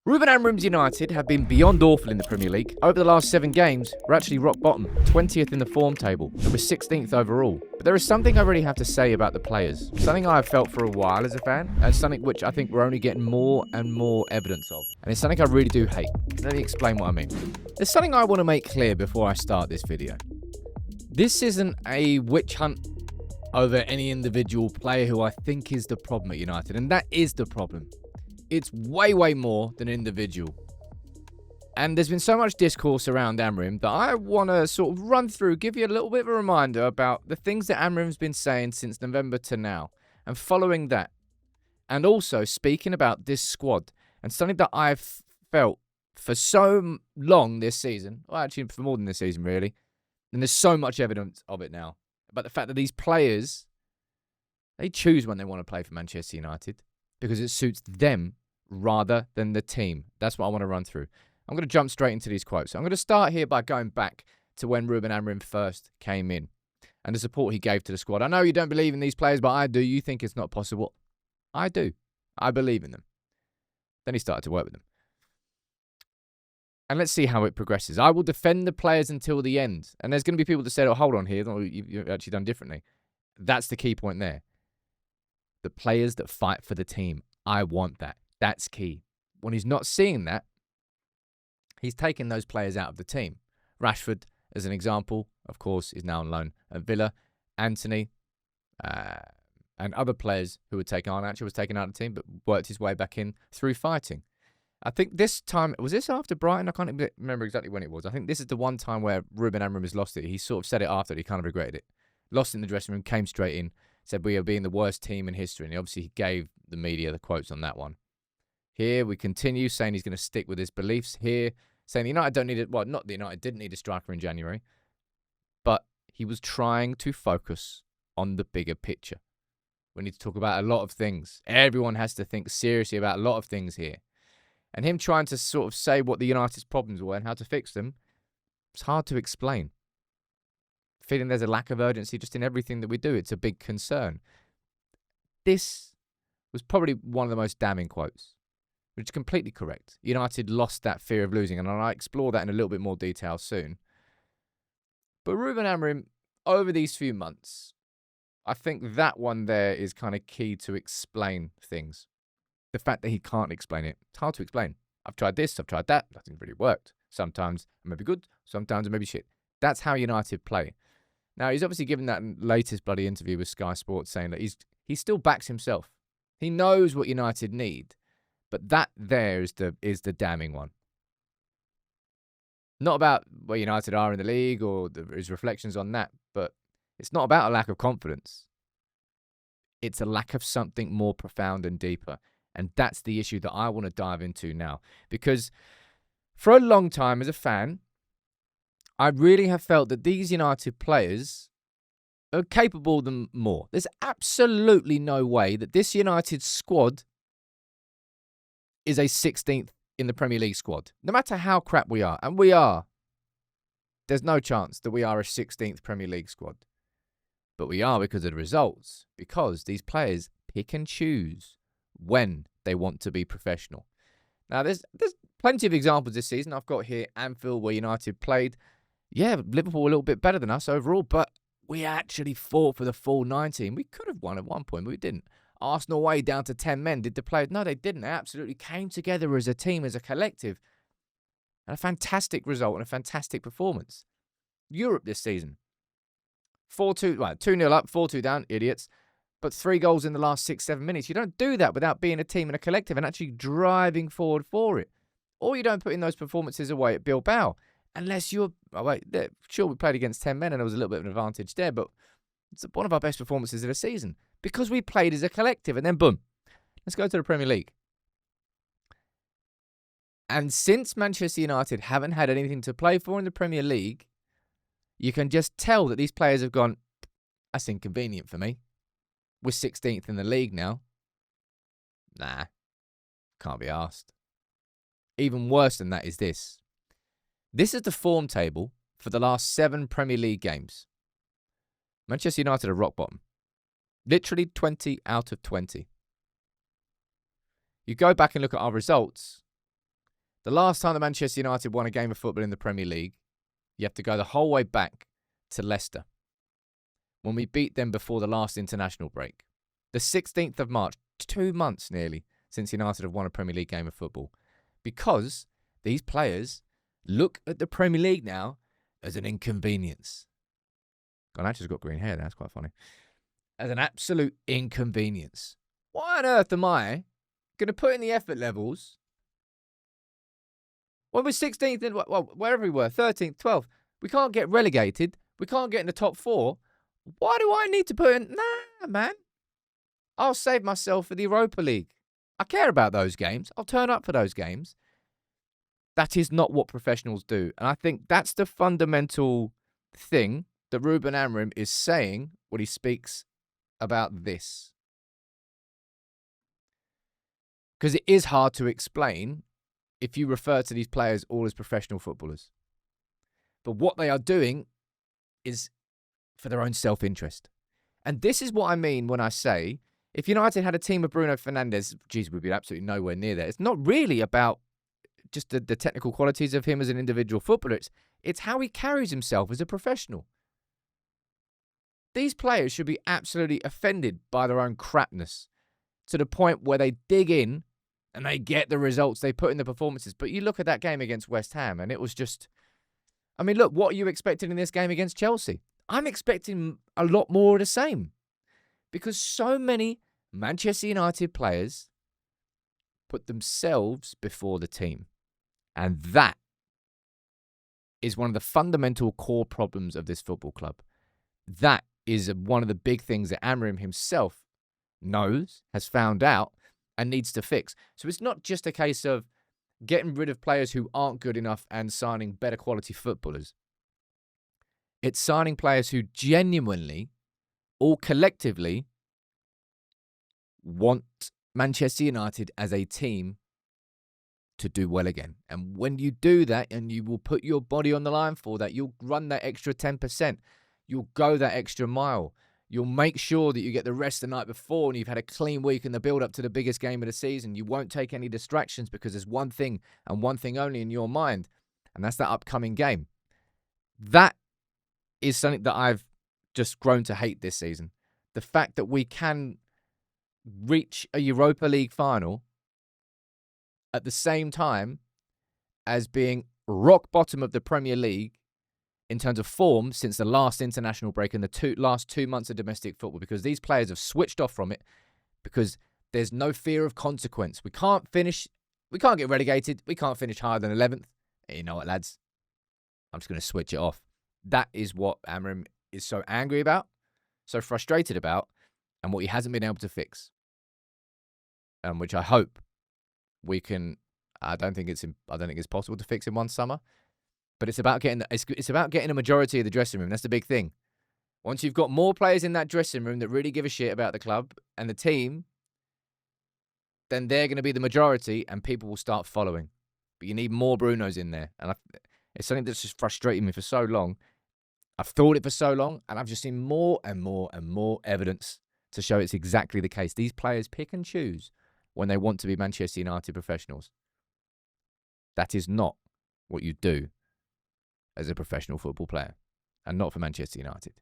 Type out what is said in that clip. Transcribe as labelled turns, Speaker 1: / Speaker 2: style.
Speaker 1: Ruben Amorim's United have been beyond awful in the Premier League. Over the last 7 games, we're actually rock bottom, 20th in the form table, and we're 16th overall. But there is something I really have to say about the players. Something I have felt for a while as a fan, and something which I think we're only getting more and more evidence of. And it's something I really do hate. Let me explain what I mean. There's something I want to make clear before I start this video. This isn't a witch hunt over any individual player who I think is the problem at United, and that is the problem. It's way, way more than an individual. And there's been so much discourse around Amorim that I want to sort of run through, give you a little bit of a reminder about the things that Amorim's been saying since November to now. And following that, and also speaking about this squad, and something that I've felt for so long this season, well, actually for more than this season, really, and there's so much evidence of it now, about the fact that these players, they choose when they want to play for Manchester United because it suits them rather than the team. That's what I want to run through. I'm going to jump straight into these quotes. I'm going to start here by going back to when Ruben Amorim first came in and the support he gave to the squad. I know you don't believe in these players, but I do. You think it's not possible. I do. I believe in them. Then he started to work with them. And let's see how it progresses. I will defend the players until the end. And there's going to be people that say, oh, hold on here. You've actually done differently. That's the key point there. The players that fight for the team. I want that. That's key. When he's not seeing that, he's taking those players out of the team. Rashford, as an example, of course, is now on loan at Villa. Anthony and other players who were taken on, actually was taken out of the team, but worked his way back in through fighting. I think this time, was this after Brighton? I can't remember exactly when it was. I think this is the one time where Ruben Amorim has lost it. He sort of said it after, he kind of regretted it. Lost in the dressing room, came straight in, said we are being the worst team in history. And obviously he gave the media the quotes on that one. Here we continue saying he's going to stick with his beliefs. Here saying United don't need it. Well, not that United didn't need a striker in January, but he was trying to focus on the bigger picture. We need to talk about a lot of things. Everyone has to think seriously about a lot of things here. And him trying to sort of say what the United's problems were and how to fix them, it's hard to explain. Feeling there's a lack of urgency just in everything that we do. It's a big concern. This was probably one of the most damning quotes, which is completely correct. United lost that fear of losing, and I'll explore that in a little bit more detail soon. But Ruben Amorim, over these few months, I think that one there is kind of key to explain things. The fact that he can't explain it. It's hard to explain. I've tried this, I've tried that. Nothing's really worked. Sometimes it may be good, sometimes it may be shit. That's how United play. Now, he's obviously given that latest bloody interview with Sky Sports saying that he still backs himself. He knows what United need. But that there is the damning one. Not about where United are in the league or his reflections on that, but it's not about a lack of confidence. It's a lack of something more profound and deeper. And that's the issue that I want to dive into now. Because for a long time as a fan, I really have felt that these United players are capable of them more. There's absolutely no way that this United squad is a 16th in the Premier League squad. No matter how crap we are, and we are, there's no chance that we are a 16th Premier League squad. But we are because of the results, because these players pick and choose when they want to be professional. Now, there's plenty of examples this season. I've got here Anfield where United played. Yeah, Liverpool a little bit better than us overall, but we actually fought for the full 19. We could have won at one point, but we didn't. Arsenal way down to 10 men. Did the players? No, they didn't. They absolutely came together as a team, as a collective. And a fantastic result and a fantastic performance. Europe this season. 4-2, well, 2-0 up, 4-2 down, idiots. But 3 goals in the last 6-7 minutes. You don't do that without being a team and a collective and actually driving forward for it. Or you don't put in those performances away at Bilbao. Unless you're, sure, we played against 10 men and there was a little bit of an advantage there, but it's one of our best performances of the season. Because we played as a collective, and then boom, let's go to the Premier League. And since Manchester United haven't had anything to play for in the Premier League, you can just tell that these players have gone, that's inconvenient for me. We're 16th in the league now. Nah, can't be asked. Even worse than that is this. This is the form table for the last 7 Premier League games. Manchester United are rock bottom. Literally 20 out of 20. You go back and look at our results, The last time that Manchester United won a game of football in the Premier League, you have to go the whole way back to Leicester, when we beat them before the last international break. The 16th of March, 2 months nearly, since United have won a Premier League game of football. Because these players look at the Premier League now as an inconvenience. Garnacho's got green hair, that's quite funny. As an absolute inconvenience. Why on earth am I going to put in the effort levels when we're 16th and, well, wherever we were, 13th, 12th, we can't get relegated, we can't get in the top 4. Why do I need to put in? Nah, man. I'll save myself for the Europa League. I care about those games. I'll turn up for those games. That is not what professionals do. And I think that's the fundamental thing that Ruben Amorim is saying when he speaks about this. Because it is hard to explain if you refer to these players all as professional footballers. But what they are doing is for their own self-interest. And this is what I mean when I say, if United had a team of Bruno Fernandes, geez, we'd be absolutely nowhere near there. It's not really about just the technical qualities of him as an individual footballer. It's how he carries himself as a professional. These players should be absolutely offended by their own crapness to the point where they dig in and they get the results they put in the performances. But you look at that game against West Ham and it was just... I mean, look, what are you expecting in this game against Chelsea? I'm expecting a lot more of the same. Because so many Manchester United players put themselves before the team. And that is one of the fundamental core problems of this football club. That is one of the big things that Amorim himself knows, has found out, and needs to fix. So it's not just a case of getting rid of players who aren't good enough and signing better quality footballers. It's signing players who genuinely, all collectively, want Manchester United as a team to do well again. And when you do that, and you will put your body on the line for that, you'll run that extra 10%. You'll go that extra mile. You'll make sure that you get the rest the night before and you've had a clean week in the build-up to the biggest game of the season. You won't take any distractions because there's one thing and one thing only in your mind, and that's that upcoming game. That is something that I've just grown to hate this season. The fact that we can reach a Europa League final at the same time as being rock bottom of the Premier League in terms of form since the last international break and the last 2 months of domestic football, because these players have switched off from it because there's no fear of consequence. We can't get relegated. We can't finish higher than 11th. You know what, lads? I'm just going to switch it off. That is what Amorim is so angry about, so frustrated about, and what he hasn't been able to fix. Which I hope we can. I don't think it's possible to fix in one summer, but it's about getting a majority of the dressing room. That's the big thing. Once you've got more players in that dressing room that really give a shit about the club and the team, then they're going to be the majority, and people will start following. But you need more Brunos in there, and it's something that's just frustrating me for so long. I've thought it for so long, and I've just seen more and more and more evidence to show it's exactly the case. These players pick and choose when they want to be Manchester United professionals. That is not what you do as a professional football player, and not for Manchester United.